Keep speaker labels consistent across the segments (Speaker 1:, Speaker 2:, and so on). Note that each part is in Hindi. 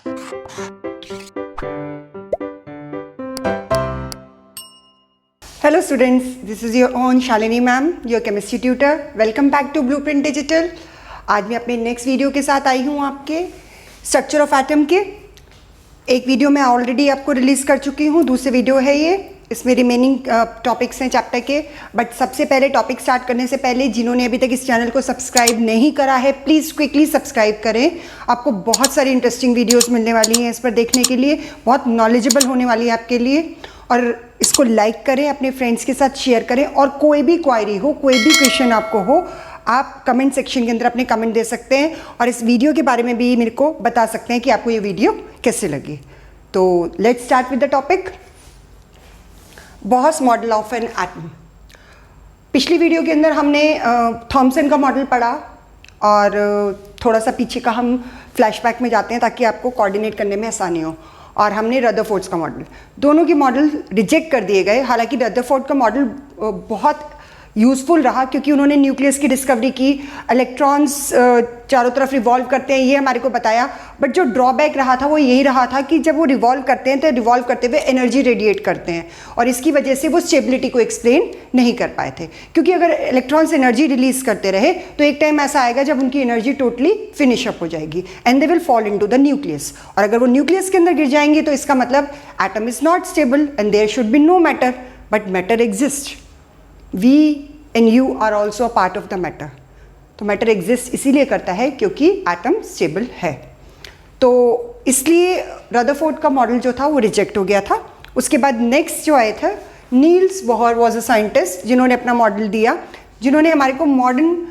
Speaker 1: Hello students, this is your own Shalini ma'am, your chemistry tutor. Welcome back to Blueprint Digital. आज मैं अपने नेक्स्ट वीडियो के साथ आई हूँ आपके स्ट्रक्चर ऑफ एटम के। एक वीडियो मैं ऑलरेडी आपको रिलीज़ कर चुकी हूँ, दूसरी वीडियो है ये। इसमें रिमेनिंग टॉपिक्स हैं चैप्टर के। बट सबसे पहले टॉपिक स्टार्ट करने से पहले जिन्होंने अभी तक इस चैनल को सब्सक्राइब नहीं करा है, प्लीज़ क्विकली सब्सक्राइब करें। आपको बहुत सारी इंटरेस्टिंग वीडियोस मिलने वाली हैं इस पर देखने के लिए, बहुत नॉलेजेबल होने वाली है आपके लिए। और इसको लाइक करें, अपने फ्रेंड्स के साथ शेयर करें। और कोई भी क्वायरी हो, कोई भी क्वेश्चन आपको हो, आप कमेंट सेक्शन के अंदर अपने कमेंट दे सकते हैं और इस वीडियो के बारे में भी मेरे को बता सकते हैं कि आपको ये वीडियो कैसे लगी। तो let's start with the topic, boss model of an atom. पिछली वीडियो के अंदर हमने थॉमसन का मॉडल पढ़ा और थोड़ा सा पीछे का हम फ्लैशबैक में जाते हैं ताकि आपको कोऑर्डिनेट करने में आसानी हो। और हमने रदरफोर्ड का मॉडल, दोनों के मॉडल रिजेक्ट कर दिए गए। हालांकि रदरफोर्ड का मॉडल बहुत यूज़फुल रहा क्योंकि उन्होंने न्यूक्लियस की डिस्कवरी की, इलेक्ट्रॉन्स चारों तरफ रिवॉल्व करते हैं ये हमारे को बताया। बट जो ड्रॉबैक रहा था वो यही रहा था कि जब वो रिवॉल्व करते हैं तो रिवॉल्व करते हुए एनर्जी रेडिएट करते हैं और इसकी वजह से वो स्टेबिलिटी को एक्सप्लेन नहीं कर पाए थे। क्योंकि अगर इलेक्ट्रॉन्स एनर्जी रिलीज करते रहे तो एक टाइम ऐसा आएगा जब उनकी एनर्जी टोटली फिनिश अप हो जाएगी and they will fall into the nucleus. और अगर वो न्यूक्लियस के अंदर गिर जाएंगे तो इसका मतलब atom is not stable and there should be no matter, but matter exist. We and you are also a part of the matter. तो मैटर एग्जिस्ट इसीलिए करता है क्योंकि एटम स्टेबल है। तो इसलिए रदरफोर्ड का मॉडल जो था वो रिजेक्ट हो गया था। उसके बाद नेक्स्ट जो आए थे, Niels Bohr was a scientist जिन्होंने अपना मॉडल दिया, जिन्होंने हमारे को मॉडर्न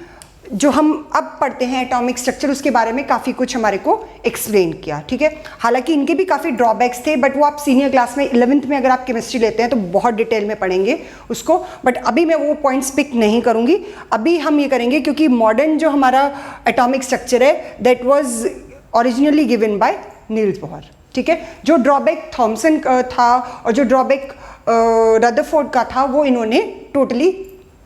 Speaker 1: जो हम अब पढ़ते हैं एटॉमिक स्ट्रक्चर उसके बारे में काफ़ी कुछ हमारे को एक्सप्लेन किया। ठीक है, हालांकि इनके भी काफ़ी ड्रॉबैक्स थे बट वो आप सीनियर क्लास में 11th में अगर आप केमिस्ट्री लेते हैं तो बहुत डिटेल में पढ़ेंगे उसको। बट अभी मैं वो पॉइंट्स पिक नहीं करूँगी, अभी हम ये करेंगे क्योंकि मॉडर्न जो हमारा एटॉमिक स्ट्रक्चर है that was originally given by Niels Bohr. ठीक है, जो ड्रॉबैक थॉमसन का था और जो ड्रॉबैक रदरफोर्ड का था वो इन्होंने टोटली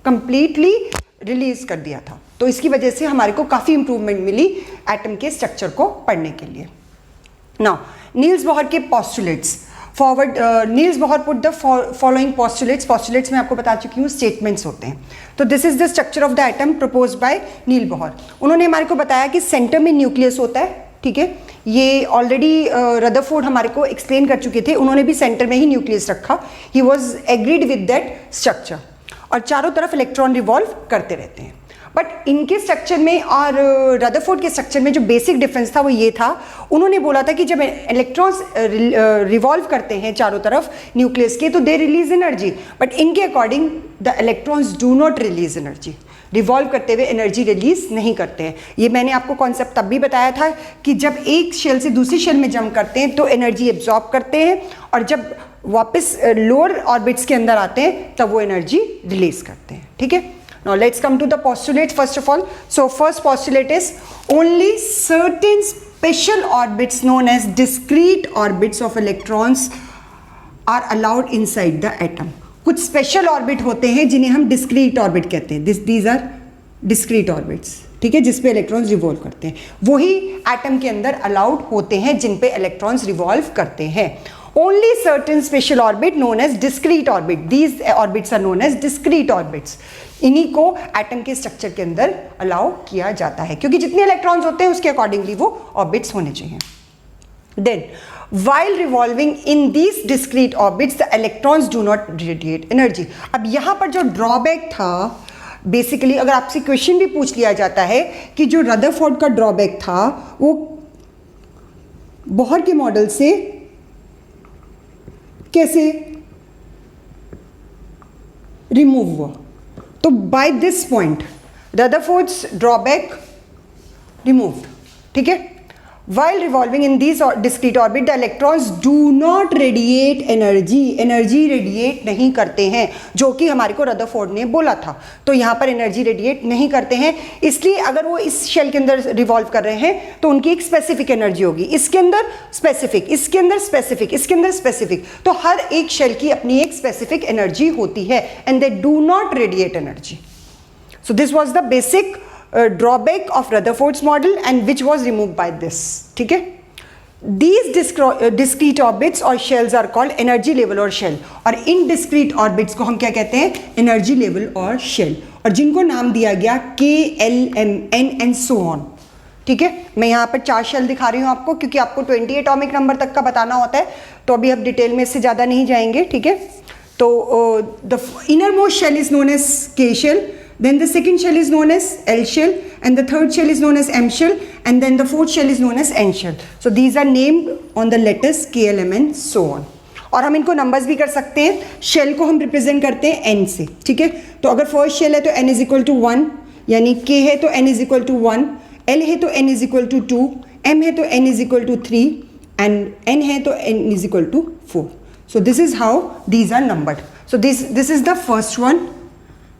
Speaker 1: कंप्लीटली रिलीज कर दिया था। तो इसकी वजह से हमारे को काफ़ी इंप्रूवमेंट मिली एटम के स्ट्रक्चर को पढ़ने के लिए। नाउ नील्स बोहर के postulates forward, Niels Bohr put the following postulates. Postulates मैं आपको बता चुकी हूँ स्टेटमेंट्स होते हैं। तो this is the structure of the atom propose by Niel Bohr. उन्होंने हमारे को बताया कि सेंटर में न्यूक्लियस होता है। ठीक है, ये ऑलरेडी रदरफोर्ड हमारे को एक्सप्लेन कर चुके थे, उन्होंने भी सेंटर में ही न्यूक्लियस रखा। He was agreed with that structure और चारों तरफ इलेक्ट्रॉन रिवॉल्व करते रहते हैं। बट इनके स्ट्रक्चर में और रदरफोर्ड के स्ट्रक्चर में जो बेसिक डिफरेंस था वो ये था, उन्होंने बोला था कि जब इलेक्ट्रॉन्स रिवॉल्व करते हैं चारों तरफ न्यूक्लियस के तो दे रिलीज एनर्जी, बट इनके according the electrons do not release energy. Revolve करते हुए एनर्जी रिलीज नहीं करते हैं। ये मैंने आपको कॉन्सेप्ट तब भी बताया था कि जब एक शेल से दूसरी शेल में जंप करते हैं तो एनर्जी एब्जॉर्ब करते हैं और जब वापस लोअर ऑर्बिट्स के अंदर आते हैं तब वो एनर्जी रिलीज करते हैं। ठीक है, now let's come to the postulates first of all. So first postulate is only certain special orbits known as discrete orbits of electrons are allowed inside the atom. कुछ स्पेशल ऑर्बिट होते हैं जिन्हें हम डिस्क्रीट ऑर्बिट कहते हैं। these are discrete orbits, ठीक है, जिसपे इलेक्ट्रॉन्स रिवॉल्व करते हैं, वही एटम के अंदर अलाउड होते हैं जिन पे इलेक्ट्रॉन्स रिवॉल्व करते हैं। Only certain special orbit known as discrete orbit. These orbits are known as discrete orbits. इन्हीं को एटम के स्ट्रक्चर के अंदर अलाउ किया जाता है क्योंकि जितने इलेक्ट्रॉन्स होते हैं उसके अकॉर्डिंगली वो ऑर्बिट्स होने चाहिए। Then, while revolving in these discrete orbits, the electrons do not radiate energy. अब यहाँ पर जो ड्रॉबैक था, बेसिकली अगर आपसे क्वेश्चन भी पूछ लिया जाता है कि जो रदरफोर्ड का ड्रॉबैक था वो बोहर के मॉडल से कैसे रिमूव हुआ, तो by this point Rutherford's drawback removed. ठीक है, while revolving in these discrete orbit the electrons do not radiate energy. Energy radiate नहीं करते हैं जो कि हमारे को रदरफोर्ड ने बोला था। तो यहाँ पर एनर्जी रेडिएट नहीं करते हैं, इसलिए अगर वो इस शेल के अंदर रिवॉल्व कर रहे हैं तो उनकी एक स्पेसिफिक एनर्जी होगी, इसके अंदर स्पेसिफिक, इसके अंदर स्पेसिफिक, इसके अंदर स्पेसिफिक। तो हर एक शेल की अपनी एक स्पेसिफिक एनर्जी होती है and they do not radiate energy. So this was the basic drawback of Rutherford's model and which was remove by this. ठीक है, These discrete orbits और shells are called energy level और shell, और इन discrete orbits को हम क्या कहते हैं? energy level और shell, और जिनको नाम दिया गया K, L, M, N and so on. ठीक है, मैं यहाँ पर 4 शेल दिखा रही हूँ आपको, क्योंकि आपको 20 एटॉमिक नंबर तक का बताना होता है, तो अभी हम डिटेल में इससे ज़्यादा नहीं जाएंगे. ठीक है, तो the inner most shell is known as K shell, then the second shell is known as L shell, and the third shell is known as M shell, and then the fourth shell is known as N shell. So these are named on the letters K, L, M, N, so on. और हम इनको नंबर्स भी कर सकते हैं. शेल को हम रिप्रेजेंट करते हैं N से. ठीक है, तो अगर फर्स्ट शेल है तो N इज इक्वल टू 1, यानी K है तो N is equal to 1, L है तो N is equal to 2, M है तो N is equal to 3, and N है तो N is equal to 4. So this is how these are numbered. So this is the first one,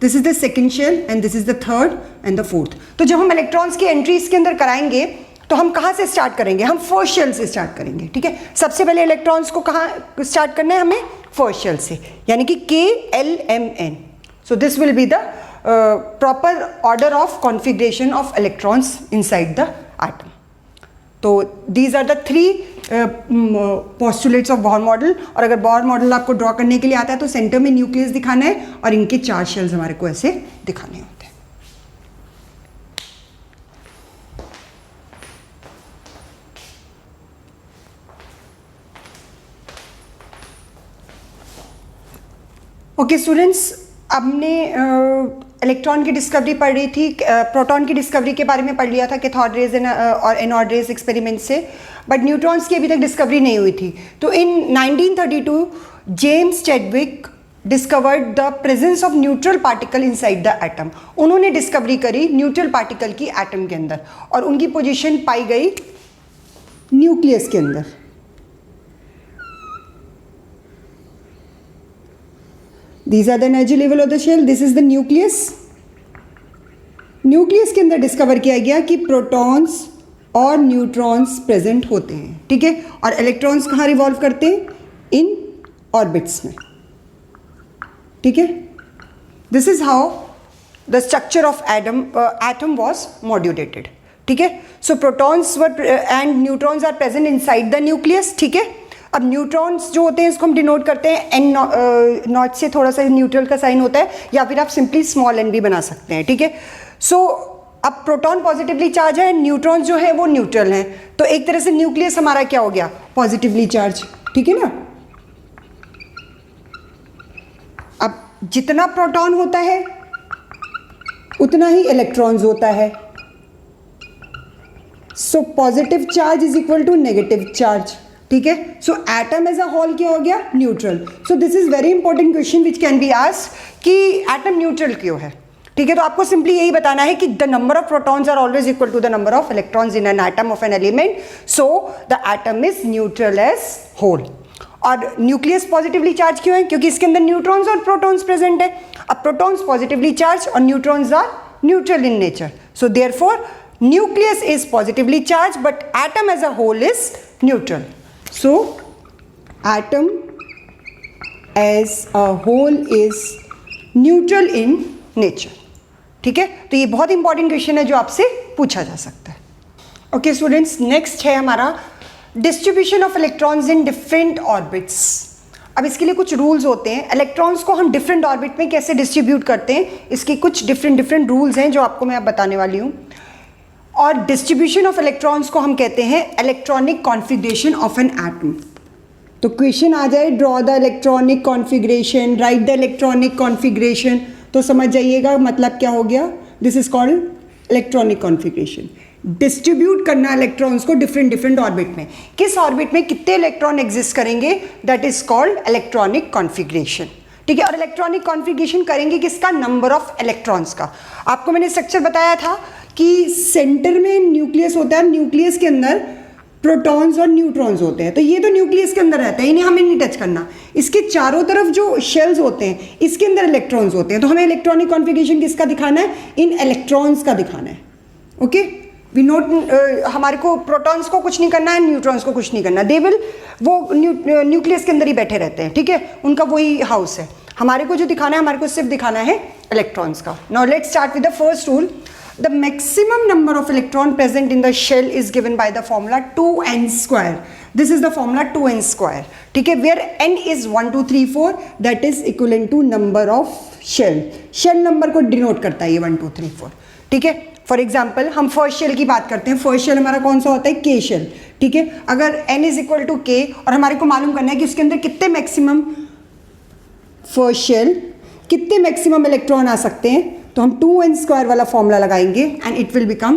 Speaker 1: this is the second shell, and this is the third and the fourth. तो जब हम इलेक्ट्रॉन्स की एंट्री इसके अंदर कराएंगे तो हम कहाँ से स्टार्ट करेंगे? हम फर्स्ट शेल से स्टार्ट करेंगे. ठीक है, सबसे पहले इलेक्ट्रॉन्स को कहाँ स्टार्ट करना है? हमें फर्स्ट शेल से, यानी कि K, L, M, N. So this will be the proper order of configuration of electrons inside the atom. तो these are the 3 postulates of Bohr model. और अगर Bohr model आपको ड्रॉ करने के लिए आता है तो सेंटर में न्यूक्लियस दिखाना है और इनके 4 शेल्स हमारे को ऐसे दिखाने होते हैं. ओके स्टूडेंट्स, अब हमने इलेक्ट्रॉन की डिस्कवरी पढ़ रही थी, प्रोटॉन की डिस्कवरी के बारे में पढ़ लिया था कैथोड रेज और एनोड रेज एक्सपेरिमेंट से, बट न्यूट्रॉन्स की अभी तक डिस्कवरी नहीं हुई थी. तो इन 1932 James Chadwick discovered the presence of neutral particle inside the atom. उन्होंने डिस्कवरी करी न्यूट्रल पार्टिकल की एटम के अंदर, और उनकी पोजीशन पाई गई न्यूक्लियस के अंदर. These are the energy level of the shell. This is the nucleus. Nucleus के अंदर डिस्कवर किया गया कि प्रोटॉन्स और न्यूट्रॉन्स प्रेजेंट होते हैं. ठीक है, और इलेक्ट्रॉन्स कहाँ रिवॉल्व करते हैं? इन ऑर्बिट्स में. ठीक है, this is how the structure of atom was modulated. ठीक है, so protons and neutrons are present inside the nucleus. ठीक है, अब न्यूट्रॉन्स जो होते हैं इसको हम डिनोट करते हैं एन नॉट से, थोड़ा सा न्यूट्रल का साइन होता है, या फिर आप सिंपली स्मॉल एन भी बना सकते हैं. ठीक है, सो अब प्रोटॉन पॉजिटिवली चार्ज है, न्यूट्रॉन्स जो है वो न्यूट्रल हैं, तो एक तरह से न्यूक्लियस हमारा क्या हो गया? Positively charge. ठीक है ना. अब जितना प्रोटॉन होता है उतना ही इलेक्ट्रॉन्स होता है. So positive charge is equal to negative charge. ठीक है, so atom as a whole क्या हो गया? Neutral. So this is very important question which can be asked कि एटम न्यूट्रल क्यों है. ठीक है, तो आपको सिंपली यही बताना है कि the number of protons are always equal to the number of electrons in an atom of an element, so the atom is neutral as whole. और न्यूक्लियस पॉजिटिवली चार्ज क्यों है? क्योंकि इसके अंदर न्यूट्रॉन्स और प्रोटॉन्स प्रेजेंट है. अब प्रोटॉन्स पॉजिटिवली चार्ज और neutrons are neutral in nature, so therefore nucleus is positively charge but atom as a whole is neutral. So atom as a whole is neutral in nature. ठीक है, तो ये बहुत इंपॉर्टेंट क्वेश्चन है जो आपसे पूछा जा सकता है. ओके स्टूडेंट्स, नेक्स्ट है हमारा distribution of electrons in different orbits. अब इसके लिए कुछ रूल्स होते हैं. इलेक्ट्रॉन्स को हम डिफरेंट ऑर्बिट में कैसे डिस्ट्रीब्यूट करते हैं, इसके कुछ डिफरेंट रूल्स हैं जो आपको मैं अब बताने वाली हूँ. और डिस्ट्रीब्यूशन ऑफ इलेक्ट्रॉन्स को हम कहते हैं electronic configuration of an atom. तो क्वेश्चन आ जाए draw the electronic configuration, right the electronic configuration, तो समझ जाइएगा मतलब क्या हो गया. This is called electronic configuration. Distribute करना इलेक्ट्रॉन्स को डिफरेंट ऑर्बिट में. किस ऑर्बिट में कितने इलेक्ट्रॉन एग्जिस्ट करेंगे, that is called electronic configuration. ठीक है, और इलेक्ट्रॉनिक कॉन्फ़िगरेशन करेंगे किसका? नंबर ऑफ इलेक्ट्रॉन्स का. आपको मैंने स्ट्रक्चर बताया था कि सेंटर में न्यूक्लियस होता है, न्यूक्लियस के अंदर प्रोटॉन्स और न्यूट्रॉन्स होते हैं. तो ये तो न्यूक्लियस के अंदर रहता है, इन्हें हमें नहीं टच करना. इसके चारों तरफ जो शेल्स होते हैं इसके अंदर इलेक्ट्रॉन्स होते हैं. तो हमें इलेक्ट्रॉनिक कॉन्फ़िगरेशन किसका दिखाना है? इन इलेक्ट्रॉन्स का दिखाना है. ओके, वी नोट हमारे को प्रोटॉन्स को कुछ नहीं करना है, न्यूट्रॉन्स को कुछ नहीं करना. दे विल वो न्यूक्लियस के अंदर ही बैठे रहते हैं. ठीक है, उनका वही हाउस है. हमारे को जो दिखाना है, हमारे को सिर्फ दिखाना है इलेक्ट्रॉन्स का. Now let's start with the first rule. The maximum number of electron present in the shell is given by the formula 2n². This is the formula 2n². ठीक है, where n is 1 2 3 4, that is equivalent to number of shell. Shell number को डिनोट करता है ये 1 2 3 4. ठीक है, फॉर एग्जाम्पल हम फर्स्ट शेल की बात करते हैं. फर्स्ट शेल हमारा कौन सा होता है? के शेल. ठीक है, अगर n इज इक्वल टू के और हमारे को मालूम करना है कि उसके अंदर कितने मैक्सिमम फर्स्ट शेल कितने मैक्सिमम इलेक्ट्रॉन आ सकते हैं, तो हम 2n² वाला फॉर्मूला लगाएंगे and it will become,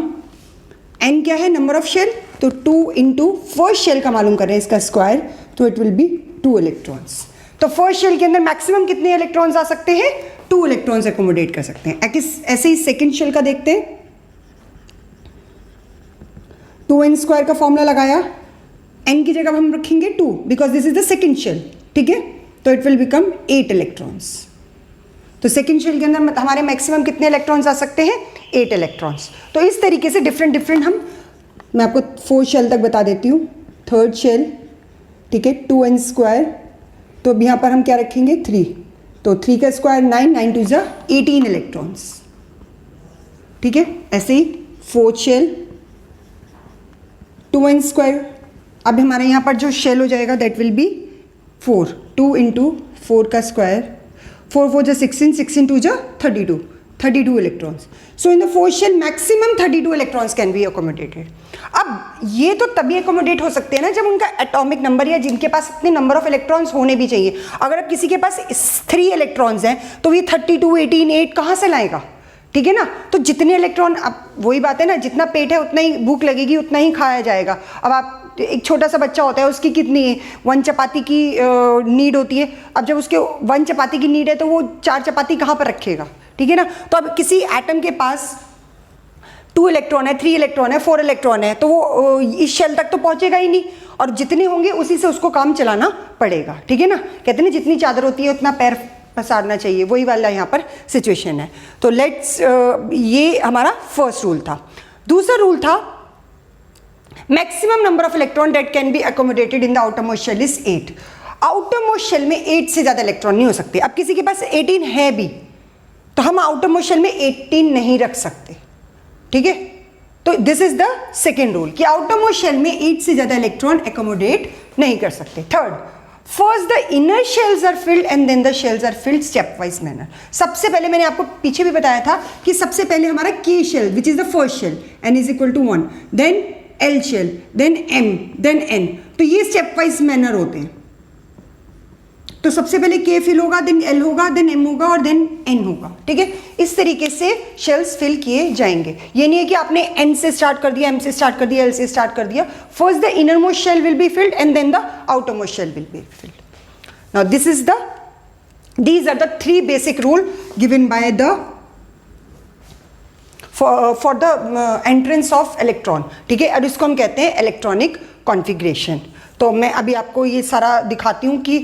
Speaker 1: n क्या है? Number of shell. तो 2 इंटू फर्स्ट शेल का मालूम कर रहे हैं इसका स्क्वायर, तो इट विल बी 2 इलेक्ट्रॉन्स. तो फर्स्ट शेल के अंदर मैक्सिमम कितने इलेक्ट्रॉन्स आ सकते हैं? 2 इलेक्ट्रॉन्स एकोमोडेट कर सकते हैं. ऐसे ही सेकेंड शेल का देखते हैं. 2n² का फॉर्मूला लगाया, n की जगह हम रखेंगे 2 because this is the second shell. ठीक है, तो इट विल बिकम 8 इलेक्ट्रॉन्स. तो सेकेंड शेल के अंदर हमारे मैक्सिमम कितने इलेक्ट्रॉन्स आ सकते हैं? 8 इलेक्ट्रॉन्स. तो इस तरीके से डिफरेंट मैं आपको 4 शेल तक बता देती हूँ. थर्ड शेल, ठीक है, 2n². तो अब यहाँ पर हम क्या रखेंगे? 3. तो 3 का स्क्वायर 9, 9 2 जा 18 इलेक्ट्रॉन्स. ठीक है, ऐसे ही फोर्थ शेल 2n². अब हमारे यहाँ पर जो शेल हो जाएगा दैट विल बी 4. 2 इंटू 4 का स्क्वायर, 4 4 जा 16, 16 2 जा 32 electrons. So in the fourth shell maximum 32 electrons can be accommodated. अब ये तो तभी अकोमोडेट हो सकते हैं ना जब उनका एटॉमिक नंबर या जिनके पास इतने नंबर ऑफ इलेक्ट्रॉन्स होने भी चाहिए. अगर अब किसी के पास 3 इलेक्ट्रॉन्स हैं तो ये 32 18 8 कहाँ से लाएगा? ठीक है ना. तो जितने इलेक्ट्रॉन, अब वही बात है ना, जितना पेट है उतना ही भूख लगेगी, उतना ही खाया जाएगा. अब आप एक छोटा सा बच्चा होता है, उसकी कितनी 1 चपाती की नीड होती है. अब जब उसके 1 चपाती की नीड है तो वो 4 चपाती कहाँ पर रखेगा? ठीक है ना. तो अब किसी एटम के पास 2 इलेक्ट्रॉन है, 3 इलेक्ट्रॉन है, 4 इलेक्ट्रॉन है, तो वो इस शेल तक तो पहुंचेगा ही नहीं, और जितने होंगे उसी से उसको काम चलाना पड़ेगा. ठीक है ना. कहते हैं जितनी चादर होती है उतना पैर पसारना चाहिए, वही वाला यहाँ पर सिचुएशन है. तो लेट्स, ये हमारा फर्स्ट रूल था. दूसरा रूल था maximum number of electron that can be accommodated in the outermost shell is 8. Outermost shell में 8 से ज़्यादा इलेक्ट्रॉन नहीं हो सकते. अब किसी के पास 18 है भी तो हम आउटरमोस्ट शेल में 18 नहीं रख सकते. ठीक है, तो this is the second rule कि आउटरमोस्ट शेल में 8 से ज़्यादा इलेक्ट्रॉन एकोमोडेट नहीं कर सकते. Third, first the inner shells are filled and then the shells are filled stepwise manner. सबसे पहले मैंने आपको पीछे भी बताया था कि सबसे पहले हमारा K shell which is the first shell, n is equal to 1, then L shell, then M, then N. तो ये स्टेप वाइज मैनर होते हैं. तो सबसे पहले K फिल होगा, देन L होगा, देन M होगा और देन N होगा. ठीक है, इस तरीके से शेल्स फिल किए जाएंगे. ये नहीं है कि आपने N से स्टार्ट कर दिया, M से स्टार्ट कर दिया, L से स्टार्ट कर दिया. First the inner most shell will be filled and then the outer most shell will be filled. Now these are the 3 basic rule given by the for the entrance of electron. ठीक है, और इसको हम कहते हैं इलेक्ट्रॉनिक कॉन्फ़िगरेशन. तो मैं अभी आपको ये सारा दिखाती हूँ कि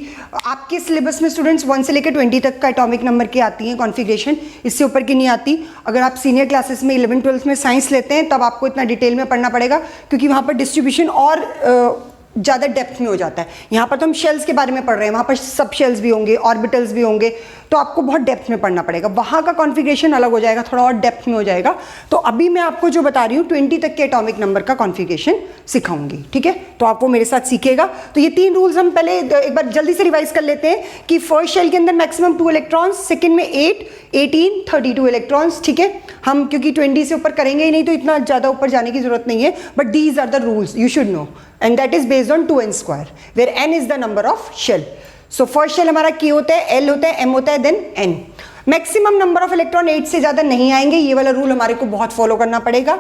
Speaker 1: आपके सिलेबस में स्टूडेंट्स 1 से लेकर 20 तक का एटॉमिक नंबर की आती हैं कॉन्फ़िगरेशन, इससे ऊपर की नहीं आती. अगर आप सीनियर क्लासेस में 11 12 में साइंस लेते हैं तब आपको इतना डिटेल में पढ़ना पड़ेगा, क्योंकि वहाँ पर डिस्ट्रीब्यूशन और ज़्यादा डेप्थ में हो जाता है. यहाँ पर तो हम शेल्स के बारे में पढ़ रहे हैं, वहाँ पर सब शेल्स भी होंगे, ऑर्बिटल्स भी होंगे, तो आपको बहुत डेप्थ में पढ़ना पड़ेगा. वहाँ का कॉन्फ़िगरेशन अलग हो जाएगा, थोड़ा और डेप्थ में हो जाएगा. तो अभी मैं आपको जो बता रही हूँ 20 तक के एटॉमिक नंबर का कॉन्फ़िगरेशन सिखाऊंगी. ठीक है, तो आप वो मेरे साथ सीखिएगा. तो ये 3 रूल्स हम पहले एक बार जल्दी से रिवाइज कर लेते हैं कि फर्स्ट शेल के अंदर मैक्सिमम 2 इलेक्ट्रॉन्स, सेकेंड में 8, 18, 32 इलेक्ट्रॉन्स. ठीक है, हम क्योंकि 20 से ऊपर करेंगे ही नहीं तो इतना ज़्यादा ऊपर जाने की जरूरत नहीं है. But these are the rules you should know and that is based on 2n², where n is the number of shell. So first shell हमारा K होता है, L होता है, M होता है, then N. Maximum number of electron 8 से ज़्यादा नहीं आएंगे, ये वाला रूल हमारे को बहुत फॉलो करना पड़ेगा.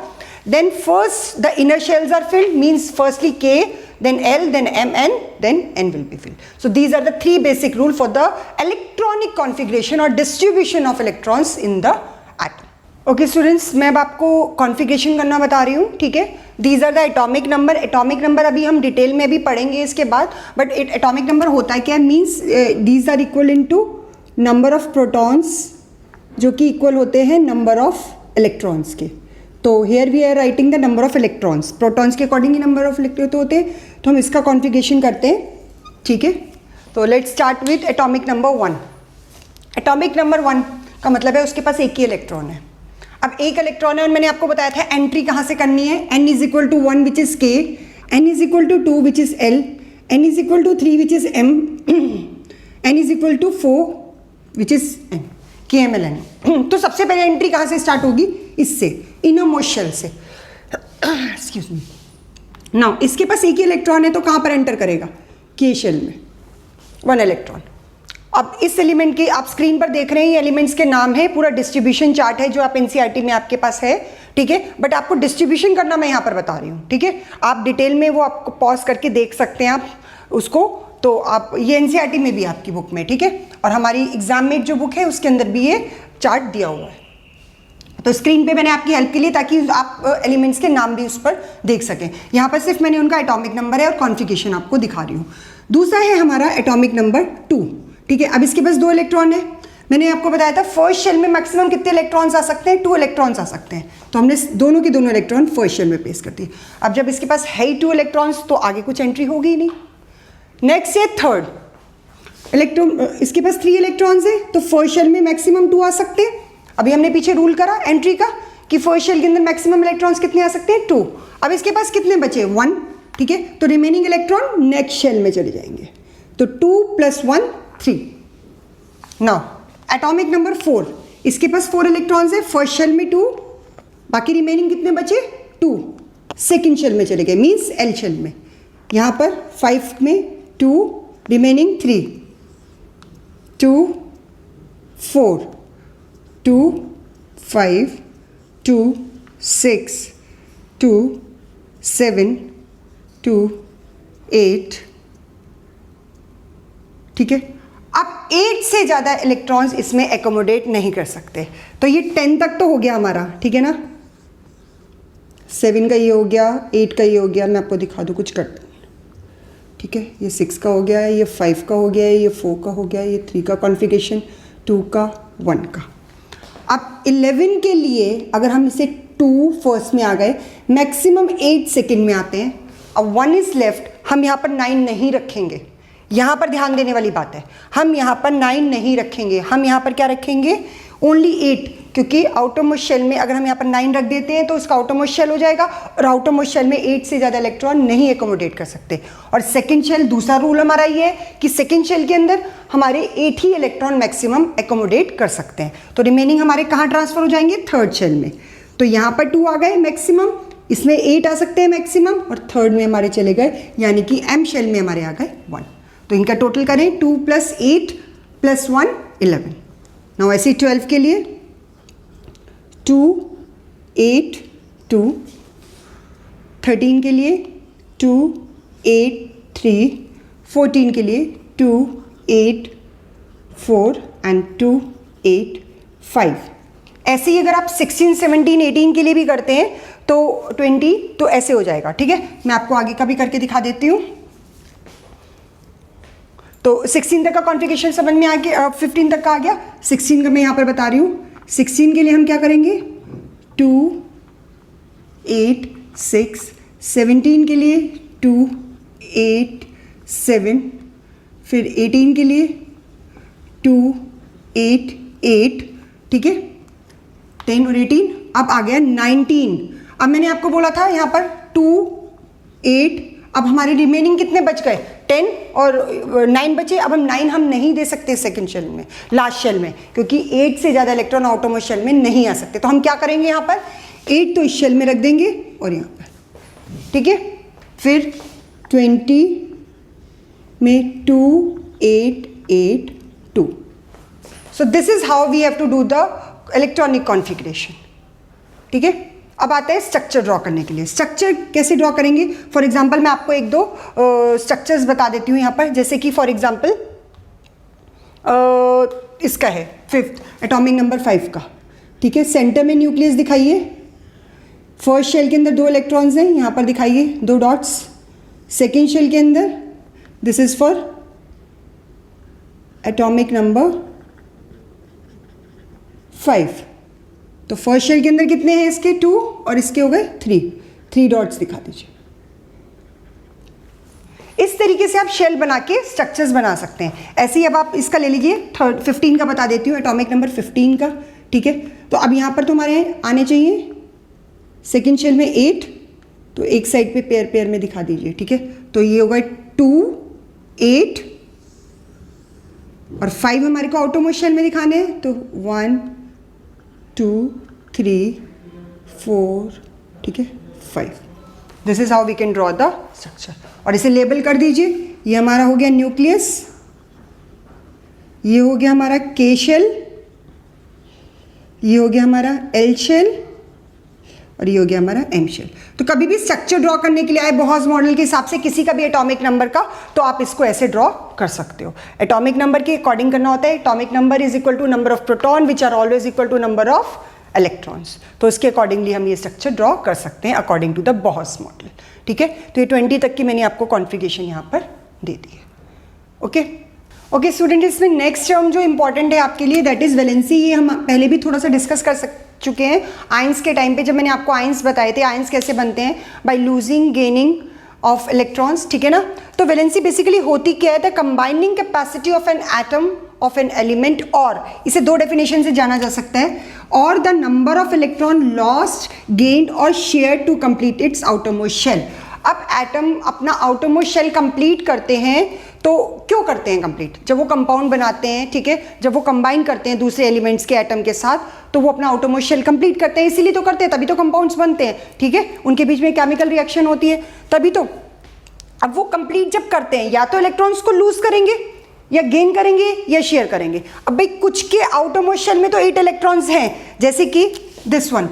Speaker 1: Then first the inner shells are filled, means firstly K, then L, then M, N, then N will be filled. So these are the 3 basic rules for the electronic configuration or distribution of electrons in the atom. Okay students, मैं अब आपको कॉन्फ़िगरेशन करना बता रही हूँ. ठीक है, these are the atomic number. Atomic number अभी हम डिटेल में भी पढ़ेंगे इसके बाद, बट एटॉमिक नंबर होता है क्या? Means these are equal into number of protons, जो कि इक्वल होते हैं नंबर ऑफ इलेक्ट्रॉन्स के. तो here we are writing the number of electrons, protons के अकॉर्डिंग ही नंबर ऑफ इलेक्ट्रॉन होते हैं, तो हम इसका कॉन्फ़िगरेशन करते हैं. ठीक है, तो let's start with atomic number 1. Atomic number 1 का मतलब है उसके पास एक ही इलेक्ट्रॉन है. अब एक इलेक्ट्रॉन है और मैंने आपको बताया था एंट्री कहाँ से करनी है, n is equal to 1 which is k, n is equal to 2 which is l, n is equal to 3 which is m, n is equal to 4 which is n, KMLN। तो सबसे पहले एंट्री कहाँ से स्टार्ट होगी, इससे, इनरमोस्ट शेल से। Excuse me. नाउ इसके पास एक ही इलेक्ट्रॉन है तो कहाँ पर एंटर करेगा, K शेल में, 1 इलेक्ट्रॉन। अब इस एलिमेंट की आप स्क्रीन पर देख रहे हैं, ये एलिमेंट्स के नाम है, पूरा डिस्ट्रीब्यूशन चार्ट है जो आप एनसीईआरटी में आपके पास है, ठीक है। बट आपको डिस्ट्रीब्यूशन करना मैं यहाँ पर बता रही हूँ, ठीक है। आप डिटेल में वो आपको पॉज करके देख सकते हैं आप उसको, तो आप ये एनसीईआरटी में भी आपकी बुक में, ठीक है। और हमारी एग्जाममेट जो बुक है उसके अंदर भी ये चार्ट दिया हुआ है। तो स्क्रीन पे मैंने आपकी हेल्प के लिए, ताकि आप एलिमेंट्स के नाम भी उस पर देख सकें। यहाँ पर सिर्फ मैंने उनका एटॉमिक नंबर है और कॉन्फ़िगरेशन आपको दिखा रही हूँ। दूसरा है हमारा एटॉमिक नंबर 2, ठीक है। अब इसके पास 2 इलेक्ट्रॉन है। मैंने आपको बताया था फर्स्ट शेल में मैक्सिमम कितने इलेक्ट्रॉन्स आ सकते हैं, 2 इलेक्ट्रॉन्स आ सकते हैं। तो हमने दोनों के दोनों इलेक्ट्रॉन फर्स्ट शेल में प्लेस कर दिए। अब जब इसके पास है ही 2 इलेक्ट्रॉन्स तो आगे कुछ एंट्री होगी ही नहीं। नेक्स्ट है थर्ड इलेक्ट्रॉन, इसके पास 3 इलेक्ट्रॉन्स है तो फर्स्ट शेल में मैक्सिमम 2 आ सकते हैं। अभी हमने पीछे रूल करा एंट्री का कि फर्स्ट शेल के अंदर मैक्सिमम इलेक्ट्रॉन्स कितने आ सकते हैं, 2। अब इसके पास कितने बचे, 1, ठीक है। तो रिमेनिंग इलेक्ट्रॉन नेक्स्ट शेल में चले जाएंगे। तो 2 + 1 3। नाउ एटॉमिक नंबर 4, इसके पास 4 इलेक्ट्रॉन्स है, फर्स्ट शेल में 2, बाकी रिमेनिंग कितने बचे, 2 सेकेंड शेल में चले गए, मीन्स एल शेल में। यहाँ पर 5 में 2, रिमेनिंग 3, 2 4 2 5 2 6 2 7 2 8, ठीक है। अब 8 से ज़्यादा इलेक्ट्रॉन्स इसमें एकोमोडेट नहीं कर सकते। तो ये 10 तक तो हो गया हमारा, ठीक है ना। 7 का ये हो गया, 8 का ये हो गया, मैं आपको दिखा दूँ कुछ कट, ठीक है। ये 6 का हो गया है, ये 5 का हो गया है, ये 4 का हो गया है, ये 3 का कॉन्फ़िगरेशन, 2 का, 1 का। अब 11 के लिए अगर हम इसे 2 फर्स्ट में आ गए, मैक्सिमम 8 सेकेंड में आते हैं। अब 1 इज़ लेफ्ट, हम यहाँ पर 9 नहीं रखेंगे। यहाँ पर ध्यान देने वाली बात है, हम यहाँ पर 9 नहीं रखेंगे, हम यहाँ पर क्या रखेंगे, ओनली 8, क्योंकि आउटरमोस्ट शेल में अगर हम यहाँ पर 9 रख देते हैं तो उसका आउटरमोस्ट शेल हो जाएगा, और आउटरमोस्ट शेल में 8 से ज़्यादा इलेक्ट्रॉन नहीं एकोमोडेट कर सकते। और सेकेंड शेल, दूसरा रूल हमारा ये है कि सेकेंड शेल के अंदर हमारे 8 ही इलेक्ट्रॉन मैक्सिमम एकोमोडेट कर सकते हैं। तो रिमेनिंग हमारे कहाँ ट्रांसफर हो जाएंगे, थर्ड शेल में। तो यहाँ पर 2 आ गए मैक्सिमम, इसमें 8 आ सकते हैं मैक्सिमम, और थर्ड में हमारे चले गए, यानी कि एम शेल में हमारे आ गए 1। तो इनका टोटल करें 2 + 8 + 1 11। नाउ ऐसे 12 के लिए 2 8 2, 13 के लिए 2 8 3, 14 के लिए 2 8 4 एंड 2 8 5। ऐसे ही अगर आप 16 17 18 के लिए भी करते हैं तो 20, तो ऐसे हो जाएगा, ठीक है। मैं आपको आगे का भी करके दिखा देती हूँ। तो 16 तक का कॉन्फ़िगरेशन समझ में आ गया, 15 तक का आ गया। 16 का मैं यहाँ पर बता रही हूँ। 16 के लिए हम क्या करेंगे, 2 8 6, 17 के लिए 2 8 7, फिर 18 के लिए 2 8 8, ठीक है। 10 और 18, अब आ गया 19। अब मैंने आपको बोला था यहाँ पर 2 8, अब हमारे रिमेनिंग कितने बच गए, 10 और 9 बचे। अब हम 9 हम नहीं दे सकते सेकंड शेल में, लास्ट शेल में, क्योंकि 8 से ज़्यादा इलेक्ट्रॉन आउटरमोस्ट शेल में नहीं आ सकते। तो हम क्या करेंगे, यहाँ पर 8 तो इस शेल में रख देंगे और यहाँ पर, ठीक है। फिर 20 में 2 8 8 2। So this is how we have to do the electronic configuration, ठीक है। अब आते हैं स्ट्रक्चर ड्रॉ करने के लिए। स्ट्रक्चर कैसे ड्रॉ करेंगे, फॉर एग्जांपल मैं आपको 1-2 स्ट्रक्चर्स बता देती हूँ यहाँ पर। जैसे कि फॉर एग्जांपल इसका है 5th एटॉमिक नंबर 5 का, ठीक है। सेंटर में न्यूक्लियस दिखाइए, फर्स्ट शेल के अंदर 2 इलेक्ट्रॉन्स हैं, यहाँ पर दिखाइए 2 डॉट्स। सेकेंड शेल के अंदर this is for atomic number 5। तो फर्स्ट शेल के अंदर कितने हैं इसके, 2, और इसके हो गए 3 डॉट्स दिखा दीजिए। इस तरीके से आप शेल बना के स्ट्रक्चर्स बना सकते हैं। ऐसे ही अब आप इसका ले लीजिए, 15 का बता देती हूँ, एटॉमिक नंबर 15 का, ठीक है। तो अब यहाँ पर तुम्हारे आने चाहिए सेकेंड शेल में 8, तो एक साइड पे पेयर पेयर में दिखा दीजिए, ठीक है। तो ये होगा 2, 8 और 5 हमारे को आउटरमोस्ट शेल में दिखाने हैं, तो 1, 2, 3, 4, ठीक है, 5। This is how we can draw the structure. और इसे लेबल कर दीजिए, ये हमारा हो गया न्यूक्लियस, ये हो गया हमारा के शेल, ये हो गया हमारा एल शेल और ये हो गया हमारा एम शेल। तो कभी भी स्ट्रक्चर ड्रॉ करने के लिए आए बोहॉज मॉडल के हिसाब से किसी का भी एटॉमिक नंबर का, तो आप इसको ऐसे ड्रॉ कर सकते हो। एटॉमिक नंबर के अकॉर्डिंग करना होता है, atomic number is equal to number of proton which are always equal to number of electrons. तो इसके अकॉर्डिंगली हम ये स्ट्रक्चर ड्रॉ कर सकते हैं अकॉर्डिंग टू द बोहॉज मॉडल, ठीक है। तो ये 20 तक की मैंने आपको कॉन्फ़िगरेशन यहाँ पर दे दी है। ओके स्टूडेंट, इसमें नेक्स्ट टर्म जो इंपॉर्टेंट है आपके लिए दैट इज वैलेंसी। ये हम पहले भी थोड़ा सा डिस्कस कर चुके हैं आयंस के टाइम पे, जब मैंने आपको आयंस बताए थे। आयंस कैसे बनते हैं? By losing gaining of electrons, ठीक है ना। तो वैलेंसी बेसिकली होती क्या है? The combining capacity of an atom of an element, और इसे दो डेफिनेशन से जाना जा सकता है, और the number of electron lost, gained और share to complete its outermost shell. अब एटम अपना आउटरमोस्ट शेल कंप्लीट करते हैं, तो क्यों करते हैं कंप्लीट? जब वो कंपाउंड बनाते हैं, ठीक है, जब वो कंबाइन करते हैं दूसरे एलिमेंट्स के एटम के साथ, तो वो अपना आउटरमोस्ट शेल कंप्लीट करते हैं, इसीलिए तो करते हैं, तभी तो कंपाउंड्स बनते हैं, ठीक है। उनके बीच में केमिकल रिएक्शन होती है, तभी तो। अब वो कंप्लीट जब करते हैं, या तो इलेक्ट्रॉन्स को लूज करेंगे, या गेन करेंगे, या शेयर करेंगे। अब भाई कुछ के आउटरमोस्ट शेल में तो 8 इलेक्ट्रॉन्स हैं, जैसे कि दिस वन,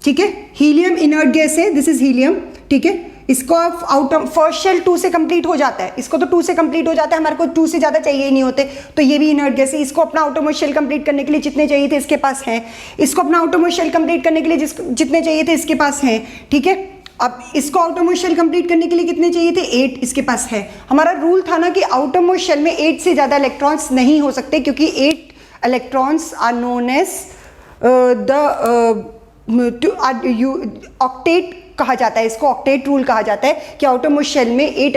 Speaker 1: ठीक है, हीलियम इनर्ट गैस है, दिस इज हीलियम, ठीक है। इसको आउटर फर्स्ट शेल 2 से कंप्लीट हो जाता है, इसको तो 2 से कंप्लीट हो जाता है, हमारे को 2 से ज़्यादा चाहिए ही नहीं होते। तो ये भी इनर्ट गैस है, इसको अपना आउटरमोस्ट शेल कंप्लीट करने के लिए जितने चाहिए थे इसके पास हैं, इसको अपना आउटरमोस्ट शेल कंप्लीट करने के लिए जितने चाहिए थे इसके पास हैं, ठीक है। अब इसको आउटरमोस्ट शेल कंप्लीट करने के लिए कितने चाहिए थे? 8 इसके पास है। हमारा रूल था ना कि आउटरमोस्ट शेल में 8 से ज़्यादा इलेक्ट्रॉन्स नहीं हो सकते, क्योंकि 8 electrons are known as octet कहा जाता है, इसको ऑक्टेट रूल कहा जाता है कि आउटरमोस्ट शेल में 8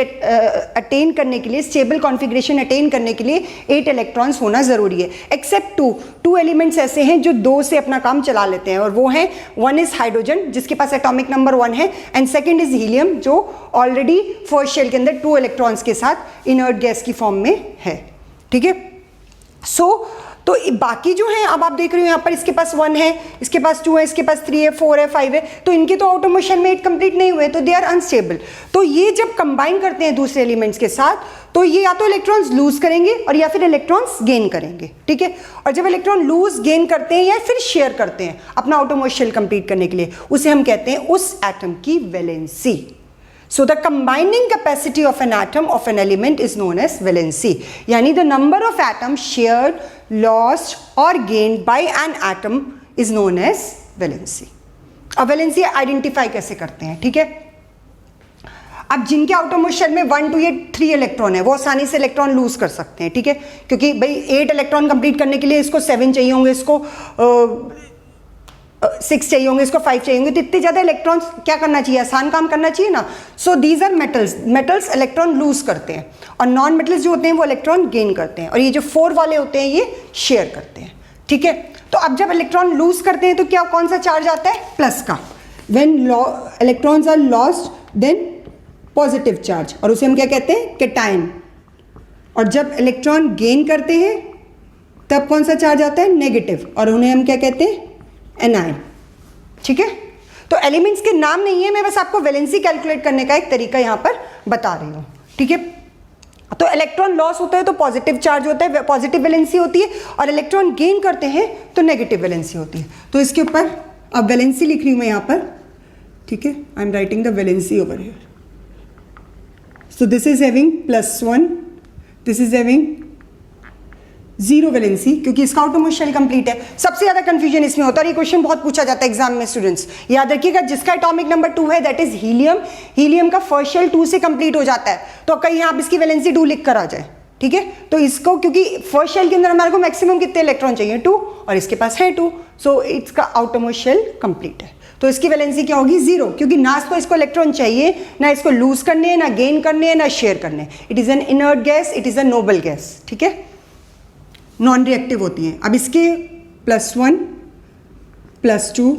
Speaker 1: अटेन करने के लिए, स्टेबल कॉन्फ़िगरेशन अटेन करने के लिए 8 इलेक्ट्रॉन्स होना ज़रूरी है। एक्सेप्ट 2 एलिमेंट्स ऐसे हैं जो 2 से अपना काम चला लेते हैं, और वो हैं, वन इज़ हाइड्रोजन जिसके पास एटॉमिक नंबर 1 है, एंड सेकेंड इज़ हीलियम जो ऑलरेडी फर्स्ट शेल के अंदर 2 इलेक्ट्रॉन्स के साथ इनर्ट गैस की फॉर्म में है, ठीक है। तो बाकी जो हैं, अब आप देख रहे हो यहाँ पर इसके पास 1 है, इसके पास 2 है, इसके पास 3 है, 4 है, 5 है, तो इनके तो आउटरमोस्ट शेल में 8 कंप्लीट नहीं हुए, तो दे आर अनस्टेबल। तो ये जब कंबाइन करते हैं दूसरे एलिमेंट्स के साथ, तो ये या तो इलेक्ट्रॉन्स लूज करेंगे और या फिर इलेक्ट्रॉन्स गेन करेंगे, ठीक है। और जब इलेक्ट्रॉन लूज गेन करते हैं या फिर शेयर करते हैं अपना आउटरमोस्ट शेल कंप्लीट करने के लिए, उसे हम कहते हैं उस एटम की valency. So the combining capacity of an atom of an element is known as valency, यानी the number of atoms shared, lost or gained by an atom is known as valency. अब वैलेंसी आइडेंटिफाई कैसे करते हैं, ठीक है। अब जिनके आउटरमोस्ट शेल में 1, 2 या 3 इलेक्ट्रॉन है, वो आसानी से इलेक्ट्रॉन लूज कर सकते हैं, ठीक है, क्योंकि भाई 8 इलेक्ट्रॉन कंप्लीट करने के लिए इसको 7 चाहिए होंगे, इसको 6 चाहिए होंगे, इसको 5 चाहिए होंगे, तो इतने ज़्यादा इलेक्ट्रॉन्स क्या करना चाहिए? आसान काम करना चाहिए ना। So these are metals electron lose करते हैं, और नॉन मेटल्स जो होते हैं वो इलेक्ट्रॉन गेन करते हैं, और ये जो 4 वाले होते हैं ये शेयर करते हैं, ठीक है। तो अब जब इलेक्ट्रॉन लूज करते हैं तो क्या, कौन सा चार्ज आता है? प्लस का। When electrons are lost then positive charge, और उसे हम क्या कहते हैं? कैटायन। और जब इलेक्ट्रॉन गेन करते हैं तब कौन सा चार्ज आता है? नेगेटिव, और उन्हें हम क्या कहते हैं? एनायन, ठीक है। तो एलिमेंट्स के नाम नहीं है, मैं बस आपको वैलेंसी कैलकुलेट करने का एक तरीका यहाँ पर बता रही हूँ, ठीक है। तो इलेक्ट्रॉन लॉस होता है तो पॉजिटिव चार्ज होता है, पॉजिटिव वैलेंसी होती है, और इलेक्ट्रॉन गेन करते हैं तो नेगेटिव वैलेंसी होती है। तो इसके ऊपर अब वैलेंसी लिख रही हूँ मैं यहाँ पर, ठीक है। I am writing the valency over here. So this is having +1, this is having 0 valency, क्योंकि इसका आउटरमोस्ट शेल कंप्लीट है। सबसे ज्यादा कंफ्यूजन इसमें होता है, और ये क्वेश्चन बहुत पूछा जाता है एग्जाम में स्टूडेंट्स, याद रखिएगा। जिसका एटॉमिक नंबर 2 है दैट इज हीलियम, हीलियम का फर्स्ट शेल 2 से कंप्लीट हो जाता है, तो कहीं आप इसकी वैलेंसी 2 लिख कर आ जाए, ठीक है। तो इसको, क्योंकि फर्स्ट शेल के अंदर हमारे को मैक्सिमम कितने इलेक्ट्रॉन चाहिए? 2, और इसके पास है 2, सो इसका आउटरमोस्ट शेल कंप्लीट है। तो इसकी वैलेंसी क्या होगी? 0, क्योंकि ना तो इसको इलेक्ट्रॉन चाहिए, ना इसको लूज करने हैं, ना गेन करने हैं, ना शेयर करने हैं। It is an inert gas, it is a noble gas, ठीक है, नॉन रिएक्टिव होती हैं। अब इसके +1 +2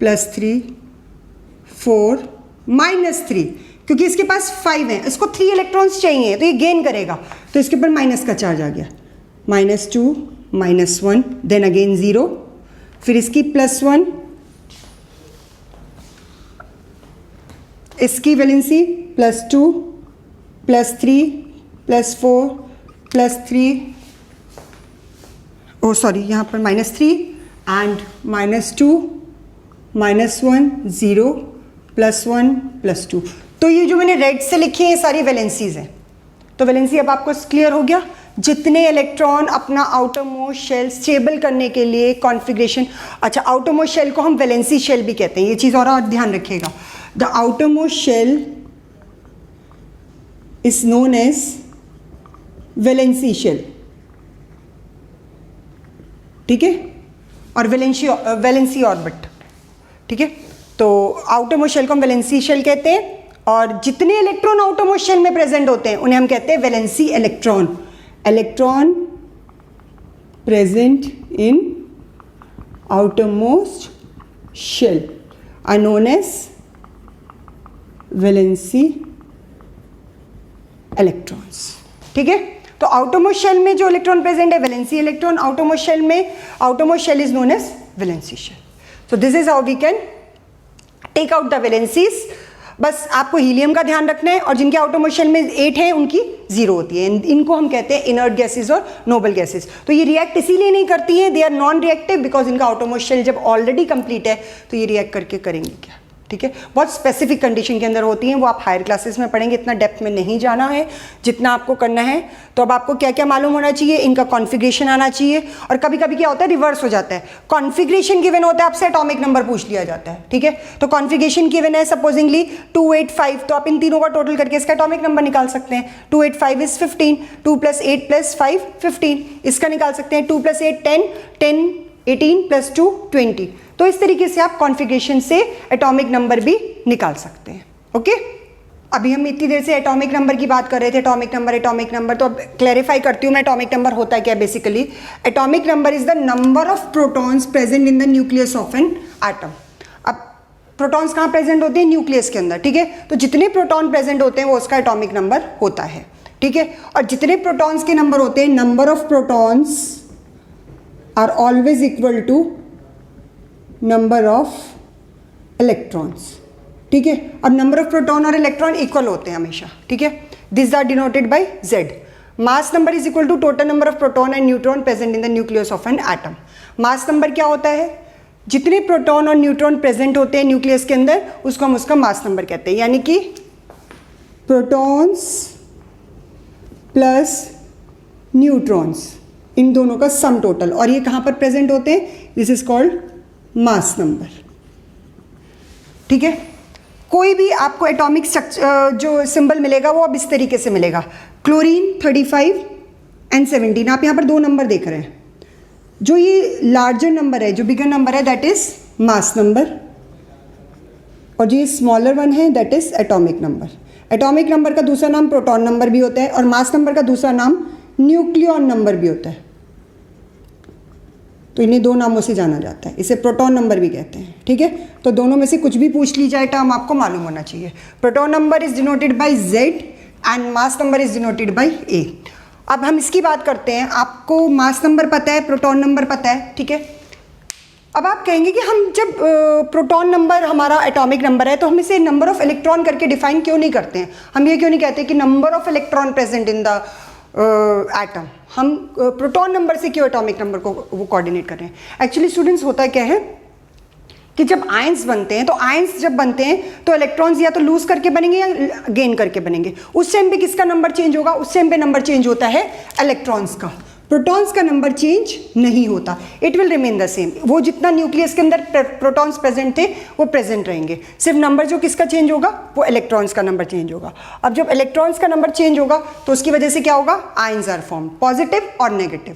Speaker 1: +3 4 -3, क्योंकि इसके पास 5 है, इसको 3 इलेक्ट्रॉन्स चाहिए तो ये गेन करेगा, तो इसके ऊपर माइनस का चार्ज आ गया, -2 -1 देन अगेन 0, फिर इसकी +1, इसकी वैलेंसी +2 +3 +4 +3, ओ सॉरी यहाँ पर -3 एंड -2 -1 0 +1 +2। तो ये जो मैंने रेड से लिखी है ये सारी वैलेंसीज हैं। तो वैलेंसी अब आपको क्लियर हो गया। जितने इलेक्ट्रॉन अपना आउटर मोस्ट शेल स्टेबल करने के लिए कॉन्फ़िगरेशन, अच्छा आउटर मोस्ट शेल को हम वैलेंसी शेल भी कहते हैं, ये चीज़ और ध्यान रखिएगा। The outer most shell is known as valency shell, ठीक है, और वैलेंसी ऑर्बिट, ठीक है। तो आउटर मोस्ट शेल को हम वैलेंसी शेल कहते हैं, और जितने इलेक्ट्रॉन आउटर मोस्ट शेल में प्रेजेंट होते हैं उन्हें हम कहते हैं valency electron. Electron present in outer most shell are known as valency electrons, ठीक है। तो आउटर मोस्ट शेल में जो इलेक्ट्रॉन प्रेजेंट है valency electron, outer most shell में outer most shell is known as valency shell. So this is how we can take out the valencies. बस आपको हीलियम का ध्यान रखना है, और जिनके आउटर मोस्ट शेल में 8 है उनकी 0 होती है। इनको हम कहते हैं इनर्ट गैसेज और नोबल गैसेज। तो ये रिएक्ट इसीलिए नहीं करती हैं, they are non reactive, because इनका आउटर मोस्ट शेल जब ऑलरेडी कंप्लीट है तो ये रिएक्ट करके करेंगे क्या, ठीक है। बहुत स्पेसिफिक कंडीशन के अंदर होती हैं, वो आप हायर क्लासेस में पढ़ेंगे, इतना डेप्थ में नहीं जाना है, जितना आपको करना है। तो अब आपको क्या क्या मालूम होना चाहिए, इनका कॉन्फ़िगरेशन आना चाहिए, और कभी कभी क्या होता है रिवर्स हो जाता है, कॉन्फ़िगरेशन गिवन होता है, आपसे एटॉमिक नंबर पूछ लिया जाता है, ठीक है। तो कॉन्फ़िगरेशन गिवन है सपोजिंगली 285, तो आप इन तीनों का टोटल करके इसका एटॉमिक नंबर निकाल सकते हैं। 285 इज 15, 2 + 8 + 5 15, इसका निकाल सकते हैं। 2 + 8 10, 10 18 + 2 20। तो इस तरीके से आप कॉन्फ़िगरेशन से एटॉमिक नंबर भी निकाल सकते हैं, ओके। अभी हम इतनी देर से एटॉमिक नंबर की बात कर रहे थे, एटॉमिक नंबर। तो अब क्लैरिफाई करती हूँ मैं, एटॉमिक नंबर होता है क्या basically. Atomic number is the number of protons present in the nucleus of an atom. अब प्रोटॉन्स कहाँ प्रेजेंट होते हैं, न्यूक्लियस के अंदर, ठीक है। तो जितने प्रोटॉन प्रेजेंट होते हैं वो उसका एटॉमिक नंबर होता है, ठीक है। और जितने प्रोटॉन्स के नंबर होते हैं, number of protons are always equal to number of electrons, ठीक है। अब नंबर ऑफ प्रोटॉन और इलेक्ट्रॉन इक्वल होते हैं हमेशा, ठीक है। This are denoted by Z। Mass number is equal to total number of proton and neutron present in the nucleus of an atom. Mass number क्या होता है, जितने प्रोटॉन और न्यूट्रॉन प्रेजेंट होते हैं न्यूक्लियस के अंदर उसको हम उसका मास नंबर कहते हैं, यानी कि प्रोटॉन्स प्लस न्यूट्रॉन्स, इन दोनों का सम टोटल, और ये कहाँ पर प्रेजेंट होते हैं, this is called mass number, ठीक है। कोई भी आपको एटॉमिक जो सिंबल मिलेगा वो अब इस तरीके से मिलेगा, क्लोरीन 35 एंड 17। आप यहाँ पर 2 नंबर देख रहे हैं, जो ये लार्जर नंबर है, जो बिगर नंबर है दैट इज मास नंबर, और जो ये स्मॉलर वन है that is atomic number. Atomic number का दूसरा नाम प्रोटॉन नंबर भी होता है, और मास नंबर का दूसरा नाम न्यूक्लियॉन नंबर भी होता है। तो इन्हीं 2 नामों से जाना जाता है, इसे प्रोटॉन नंबर भी कहते हैं, ठीक है। तो दोनों में से कुछ भी पूछ ली जाए टर्म आपको मालूम होना चाहिए। Proton number is denoted by Z and mass number is denoted by A। अब हम इसकी बात करते हैं, आपको मास नंबर पता है, प्रोटॉन नंबर पता है, ठीक है। अब आप कहेंगे कि हम जब प्रोटॉन नंबर हमारा एटॉमिक नंबर है तो हम इसे नंबर ऑफ इलेक्ट्रॉन करके डिफाइन क्यों नहीं करते हैं, हम ये क्यों नहीं कहते कि number of electron present in the atom, हम प्रोटॉन नंबर से क्यों एटॉमिक नंबर को वो कोऑर्डिनेट कर रहे हैं। एक्चुअली स्टूडेंट्स होता क्या है कि जब आयंस बनते हैं, तो आयंस जब बनते हैं तो इलेक्ट्रॉन्स या तो लूज करके बनेंगे या गेन करके बनेंगे। उस टाइम पे किसका नंबर चेंज होगा, उस टाइम पे नंबर चेंज होता है इलेक्ट्रॉन्स का। प्रोटॉन्स का नंबर चेंज नहीं होता, it will remain the same. वो जितना न्यूक्लियस के अंदर प्रोटॉन्स प्रेजेंट थे वो प्रेजेंट रहेंगे, सिर्फ नंबर जो किसका चेंज होगा वो इलेक्ट्रॉन्स का नंबर चेंज होगा। अब जब इलेक्ट्रॉन्स का नंबर चेंज होगा तो उसकी वजह से क्या होगा, आयंस आर फॉर्म, पॉजिटिव और नेगेटिव।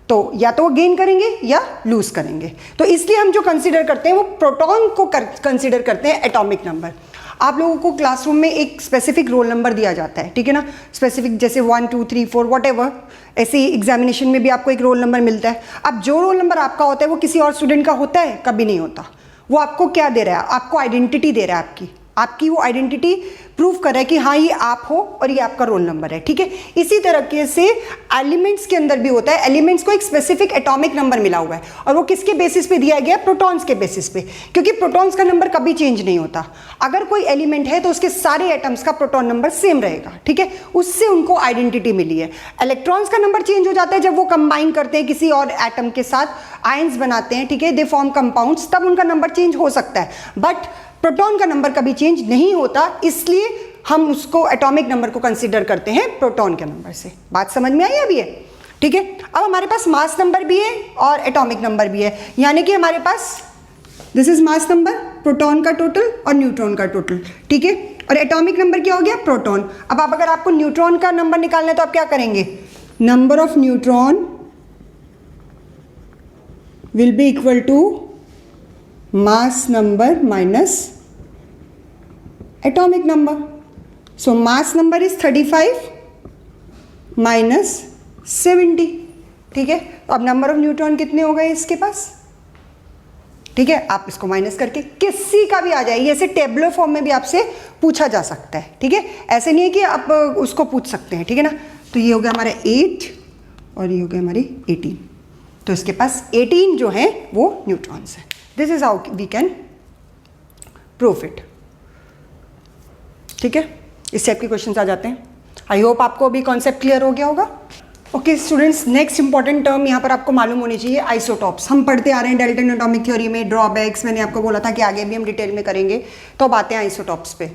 Speaker 1: तो या तो वो गेन करेंगे या लूज करेंगे। तो इसलिए हम जो कंसीडर करते हैं वो प्रोटॉन को कंसीडर करते हैं एटॉमिक नंबर। आप लोगों को क्लासरूम में एक स्पेसिफिक रोल नंबर दिया जाता है, ठीक है ना, स्पेसिफिक, जैसे 1 2 3 4 व्हाटएवर, ऐसे ही एग्जामिनेशन में भी आपको एक रोल नंबर मिलता है। अब जो रोल नंबर आपका होता है वो किसी और स्टूडेंट का होता है? कभी नहीं होता। वो आपको क्या दे रहा है? आपको आइडेंटिटी दे रहा है, आपकी वो आइडेंटिटी प्रूव कर रहा है कि हाँ ये आप हो और ये आपका रोल नंबर है, ठीक है। इसी तरीके से एलिमेंट्स के अंदर भी होता है, एलिमेंट्स को एक स्पेसिफिक एटॉमिक नंबर मिला हुआ है और वो किसके बेसिस पे दिया गया है? प्रोटॉन्स के बेसिस पे, क्योंकि प्रोटॉन्स का नंबर कभी चेंज नहीं होता। अगर कोई एलिमेंट है तो उसके सारे एटम्स का प्रोटॉन नंबर सेम रहेगा, ठीक है, उससे उनको आइडेंटिटी मिली है। इलेक्ट्रॉन्स का नंबर चेंज हो जाता है जब वो कंबाइन करते हैं किसी और एटम के साथ, आयंस बनाते हैं, ठीक है, दे फॉर्म कंपाउंड्स, तब उनका नंबर चेंज हो सकता है, बट प्रोटॉन का नंबर कभी चेंज नहीं होता, इसलिए हम उसको एटॉमिक नंबर को कंसीडर करते हैं प्रोटॉन के नंबर से। बात समझ में आई अभी है, ठीक है। अब हमारे पास मास नंबर भी है और एटॉमिक नंबर भी है, यानी कि हमारे पास this is mass number, proton का टोटल और न्यूट्रॉन का टोटल, ठीक है, और एटॉमिक नंबर क्या हो गया? प्रोटॉन। अब आप अगर आपको न्यूट्रॉन का नंबर निकालना है तो आप क्या करेंगे? Number of neutron will be equal to mass number minus atomic number. So mass number is 35 minus 70, ठीक है। तो अब नंबर ऑफ न्यूट्रॉन कितने हो गए इसके पास, ठीक है। आप इसको माइनस करके किसी का भी आ जाए, ऐसे टेबलर फॉर्म में भी आपसे पूछा जा सकता है, ठीक है, ऐसे नहीं है कि आप उसको पूछ सकते हैं, ठीक है ना। तो ये हो गया हमारा 8 और ये हो गया हमारी 18, तो इसके पास 18 जो है वो न्यूट्रॉन्स है। This is how we can prove it, ठीक है। इस टाइप के क्वेश्चंस आ जाते हैं। आई होप आपको अभी कॉन्सेप्ट क्लियर हो गया होगा। Okay students, next important term यहाँ पर आपको मालूम होनी चाहिए, आइसोटॉप्स। हम पढ़ते आ रहे हैं डाल्टन एटॉमिक थ्योरी में, ड्रॉबैक्स, मैंने आपको बोला था कि आगे भी हम डिटेल में करेंगे, तो अब आते हैं आइसोटॉप्स पे।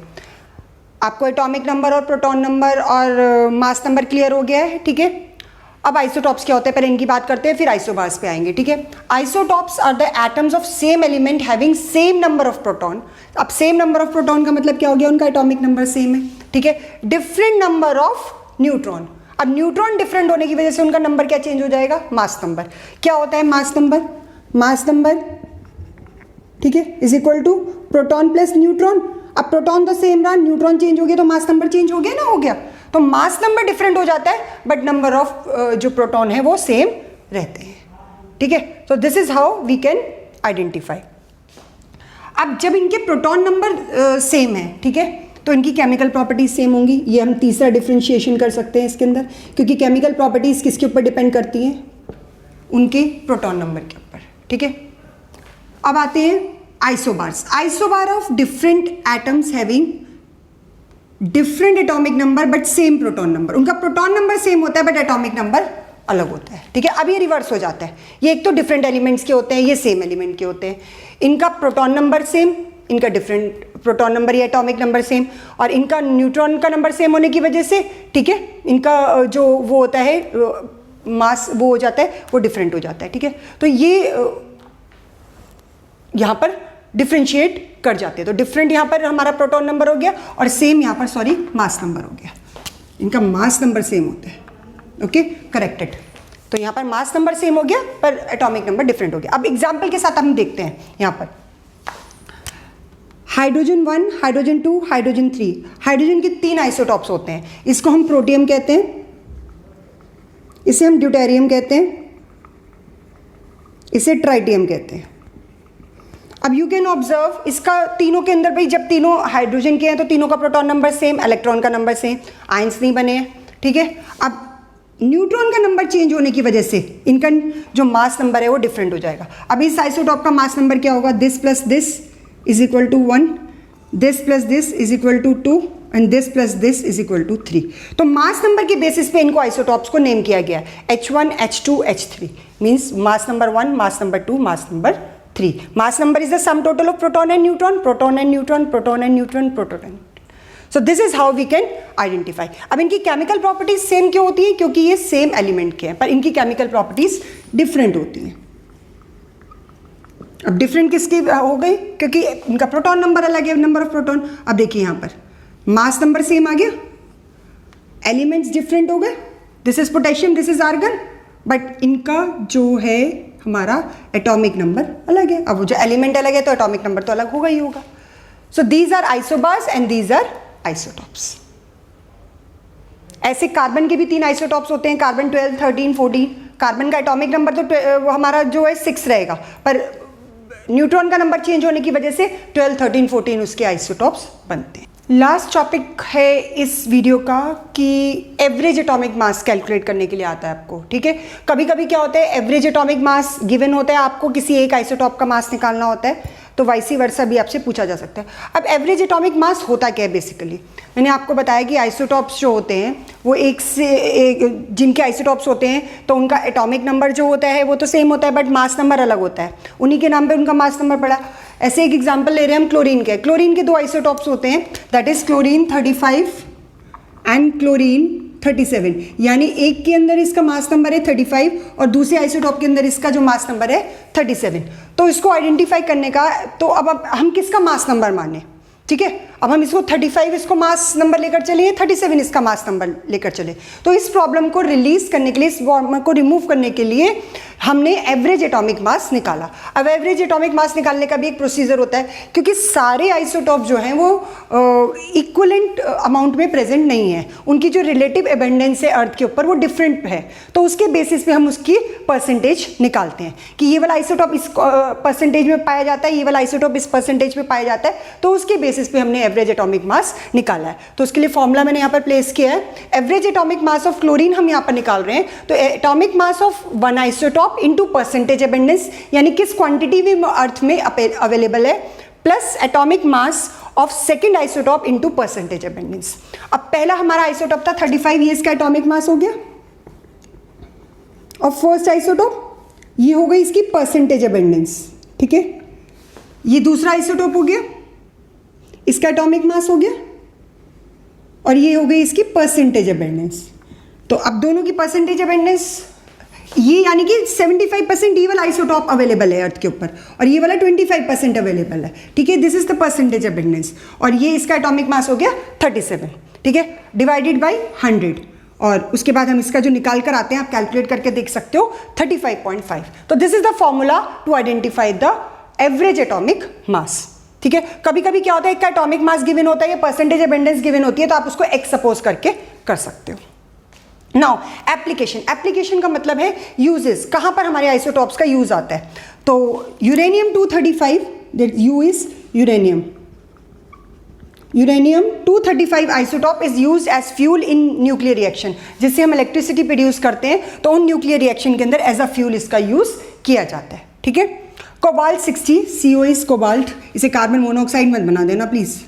Speaker 1: आपको एटॉमिक नंबर और प्रोटॉन नंबर और मास नंबर क्लियर हो गया है, ठीक है। अब आइसोटॉप्स क्या होते हैं, पहले इनकी बात करते हैं, फिर आइसोबार्स पे आएंगे, ठीक है। Isotopes are the atoms of same element having same number of proton. अब सेम नंबर ऑफ प्रोटॉन का मतलब क्या हो गया? उनका एटॉमिक नंबर सेम है, ठीक है। Different number of neutron. अब न्यूट्रॉन डिफरेंट होने की वजह से उनका नंबर क्या चेंज हो जाएगा? Mass number. क्या होता है मास नंबर? मास नंबर, ठीक है, is equal to proton plus neutron. अब प्रोटॉन तो सेम रहा, न्यूट्रॉन चेंज हो गया तो मास नंबर चेंज हो गया ना, हो गया। तो मास नंबर डिफरेंट हो जाता है बट नंबर ऑफ जो प्रोटॉन है वो सेम रहते हैं, ठीक है। तो this is how we can identify. अब जब इनके प्रोटॉन नंबर सेम है, ठीक है, तो इनकी केमिकल प्रॉपर्टीज सेम होंगी। ये हम तीसरा डिफरेंशिएशन कर सकते हैं इसके अंदर, क्योंकि केमिकल प्रॉपर्टीज किसके ऊपर डिपेंड करती हैं? उनके प्रोटॉन नंबर के ऊपर, ठीक है। अब आते हैं isobars. Isobar of different atoms having different atomic number but same proton number. उनका प्रोटॉन नंबर सेम होता है बट एटॉमिक नंबर अलग होता है, ठीक है। अब ये रिवर्स हो जाता है, ये एक तो डिफरेंट एलिमेंट्स के होते हैं, ये सेम एलिमेंट के होते हैं। इनका प्रोटॉन नंबर सेम, इनका डिफरेंट प्रोटॉन नंबर या एटॉमिक नंबर सेम, और इनका न्यूट्रॉन का नंबर सेम होने की वजह से, ठीक है, इनका जो वो होता है मास वो हो जाता है, वो डिफरेंट हो जाता है, ठीक है। तो ये यहाँ पर डिफ्रेंशिएट कर जाते हैं। तो डिफरेंट यहाँ पर हमारा प्रोटॉन नंबर हो गया और सेम यहाँ पर सॉरी मास नंबर हो गया। इनका मास नंबर सेम होता है, ओके, करेक्टेड। तो यहाँ पर मास नंबर सेम हो गया पर एटॉमिक नंबर डिफरेंट हो गया। अब एग्जाम्पल के साथ हम देखते हैं यहाँ पर हाइड्रोजन 1, हाइड्रोजन 2, हाइड्रोजन 3। हाइड्रोजन के 3 आइसोटॉप्स होते हैं। इसको हम प्रोटियम कहते हैं, इसे हम ड्यूटेरियम कहते हैं, इसे ट्राइटियम कहते हैं। अब यू कैन ऑब्जर्व इसका तीनों के अंदर भाई जब तीनों हाइड्रोजन के हैं तो तीनों का प्रोटॉन नंबर सेम, इलेक्ट्रॉन का नंबर सेम, आयंस नहीं बने हैं, ठीक है। अब न्यूट्रॉन का नंबर चेंज होने की वजह से इनका जो मास नंबर है वो डिफरेंट हो जाएगा। अब इस आइसोटॉप का मास नंबर क्या होगा? This plus this is equal to 1, this plus this is equal to 2 and this plus this is equal to 3। तो मास नंबर के बेसिस पे इनको आइसोटॉप्स को नेम किया गया है H1, H2, H3 means mass number 1, mass number 2, mass number 3। Mass number is the sum total of proton and neutron, proton and neutron, proton and neutron, proton and neutron. So this is how we can identify. अब इनकी केमिकल प्रॉपर्टीज सेम क्यों होती है? क्योंकि ये सेम एलिमेंट के हैं पर इनकी केमिकल प्रॉपर्टीज डिफरेंट होती हैं। अब डिफरेंट किसकी हो गई? क्योंकि इनका प्रोटॉन नंबर अलग है, नंबर ऑफ प्रोटॉन। अब देखिए यहाँ पर मास नंबर सेम आ गया, एलिमेंट्स डिफरेंट हो गए, this is potassium, this is argon, but इनका जो है हमारा एटॉमिक नंबर अलग है। अब वो जो एलिमेंट अलग है तो एटॉमिक नंबर तो अलग होगा ही होगा। So these are isobars and these are isotopes. ऐसे कार्बन के भी 3 आइसोटॉप्स होते हैं, कार्बन 12, 13, 14. कार्बन का एटॉमिक नंबर तो हमारा जो है 6 रहेगा, पर न्यूट्रॉन का नंबर चेंज होने की वजह से 12, 13, 14 उसके आइसोटॉप्स बनते हैं. लास्ट टॉपिक है इस वीडियो का कि एवरेज एटॉमिक मास कैलकुलेट करने के लिए आता है आपको. ठीक है, कभी कभी क्या होता है, एवरेज एटॉमिक मास गिवन होता है, आपको किसी एक आइसोटॉप का मास निकालना होता है, तो वाइसी वर्सा भी आपसे पूछा जा सकता है. अब एवरेज एटॉमिक मास होता क्या है बेसिकली, मैंने आपको बताया कि आइसोटॉप्स जो होते हैं वो एक से एक, जिनके आइसोटॉप्स होते हैं तो उनका एटॉमिक नंबर जो होता है वो तो सेम होता है, बट मास नंबर अलग होता है, उन्हीं के नाम पे उनका मास नंबर पड़ा. ऐसे एक एग्जांपल ले रहे हैं हम क्लोरीन के. क्लोरीन के 2 आइसोटॉप्स होते हैं, that is chlorine 35 and chlorine 37. यानी एक के अंदर इसका मास नंबर है 35 और दूसरे आइसोटॉप के अंदर इसका जो मास नंबर है 37. तो इसको आइडेंटिफाई करने का, तो अब हम किसका मास नंबर माने. ठीक है, अब हम इसको 35 इसको मास नंबर लेकर चले, 37 इसका मास नंबर लेकर चले. तो इस प्रॉब्लम को रिलीज करने के लिए, इस प्रॉब्लम को रिमूव करने के लिए हमने एवरेज एटॉमिक मास निकाला. अब एवरेज एटॉमिक मास निकालने का भी एक प्रोसीजर होता है, क्योंकि सारे आइसोटॉप जो हैं वो इक्वलेंट अमाउंट में प्रेजेंट नहीं है, उनकी जो रिलेटिव एबंडेंस है अर्थ के ऊपर वो डिफरेंट है. तो उसके बेसिस पे हम उसकी परसेंटेज निकालते हैं कि ये वाला आइसोटॉप इस परसेंटेज में पाया जाता है, ये वाला आइसोटॉप इस परसेंटेज में पाया जाता है. तो उसके बेसिस पे हमने एवरेज एटॉमिक मास निकाला है. तो उसके लिए फॉर्मूला मैंने यहाँ पर प्लेस किया है. Average atomic mass of chlorine हम यहाँ पर निकाल रहे हैं, तो atomic mass of one isotope into percentage abundance, यानी किस क्वांटिटी में अर्थ में अवेलेबल है, plus atomic mass of second isotope into percentage abundance. अब पहला हमारा आइसोटॉप था 35, ये इसका एटॉमिक मास हो गया, और फर्स्ट आइसोटॉप ये हो गई इसकी परसेंटेज एबंडेंस. ठीक है, ये दूसरा आइसोटॉप हो गया, इसका एटॉमिक मास हो गया, और ये हो गई इसकी परसेंटेज एबंडेंस. तो अब दोनों की परसेंटेज एबंडेंस, ये यानी कि 75% ये वाला आइसोटॉप अवेलेबल है अर्थ के ऊपर, और ये वाला 25% अवेलेबल है. ठीक है, this is the percentage abundance, और ये इसका एटॉमिक मास हो गया 37. ठीक है, डिवाइडेड बाय 100, और उसके बाद हम इसका जो निकाल कर आते हैं, आप कैलकुलेट करके देख सकते हो, 35.5. तो this is the formula to identify the average atomic mass. ठीक है, कभी कभी क्या होता है, एक का एटॉमिक मास गिवन होता है, ये परसेंटेज एबंडेंस गिवन होती है, तो आप उसको एक्स सपोज करके कर सकते हो. Now application. एप्लीकेशन का मतलब है यूजेस, कहां पर हमारे आइसोटॉप्स का यूज आता है. तो uranium 235, that U is uranium. Uranium 235 isotope is use as fuel in nuclear reaction. जिससे हम इलेक्ट्रिसिटी प्रोड्यूस करते हैं, तो उन न्यूक्लियर रिएक्शन के अंदर एज अ फ्यूल इसका यूज किया जाता है. ठीक है, कोबाल्ट 60, CO इज कोबाल्ट, इसे कार्बन मोनोऑक्साइड मत बना देना please.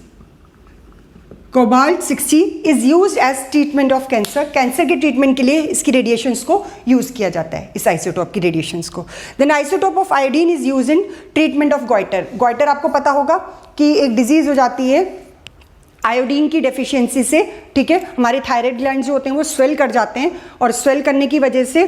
Speaker 1: Cobalt 60 is use as treatment of cancer. Cancer के ट्रीटमेंट के लिए इसकी रेडिएशंस को यूज किया जाता है, इस आइसोटॉप की रेडिएशंस को. Then isotope of iodine is use in treatment of goitre. Goitre आपको पता होगा कि एक डिजीज हो जाती है आयोडीन की डेफिशिएंसी से. ठीक है, हमारे थायराइड ग्लैंड जो होते हैं वो स्वेल कर जाते हैं, और स्वेल करने की वजह से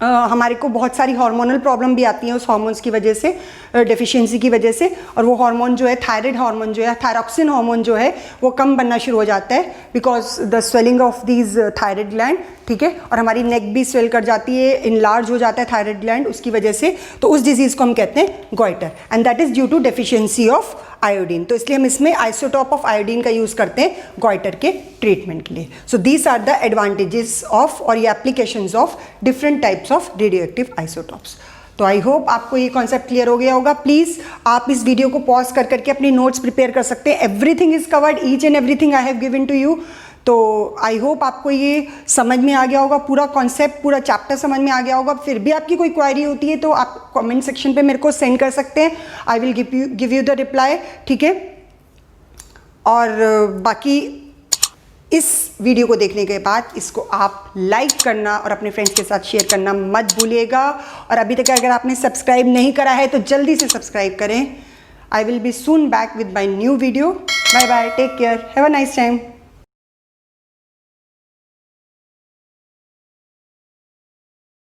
Speaker 1: हमारे को बहुत सारी हार्मोनल प्रॉब्लम भी आती हैं उस हार्मोन्स की वजह से, डेफिशिएंसी की वजह से. और वो हार्मोन जो है, थायराइड हार्मोन जो है, थायरॉक्सिन हार्मोन जो है, वो कम बनना शुरू हो जाता है because the swelling of these thyroid gland. ठीक है, और हमारी नेक भी स्वेल कर जाती है, इनलार्ज हो जाता है थायराइड ग्लैंड उसकी वजह से. तो उस डिजीज़ को हम कहते हैं goitre, and that is due to deficiency of iodine. तो इसलिए हम इसमें आइसोटॉप ऑफ आयोडीन का यूज़ करते हैं गॉइटर के ट्रीटमेंट के लिए. So these are the advantages of, और ये applications of different types of radioactive isotopes. तो आई होप आपको ये कॉन्सेप्ट क्लियर हो गया होगा. प्लीज़ आप इस वीडियो को पॉज कर करके अपनी नोट्स प्रिपेयर कर सकते हैं. Everything is covered, each and everything I have given to you. तो आई होप आपको ये समझ में आ गया होगा, पूरा कॉन्सेप्ट, पूरा चैप्टर समझ में आ गया होगा. फिर भी आपकी कोई क्वेरी होती है तो आप कमेंट सेक्शन पे मेरे को सेंड कर सकते हैं. I will give you the reply. ठीक है, और बाकी इस वीडियो को देखने के बाद इसको आप लाइक करना और अपने फ्रेंड्स के साथ शेयर करना मत भूलिएगा. और अभी तक अगर आपने सब्सक्राइब नहीं करा है तो जल्दी से सब्सक्राइब करें. I will be soon back with my new video. Bye bye, take care, have a nice time.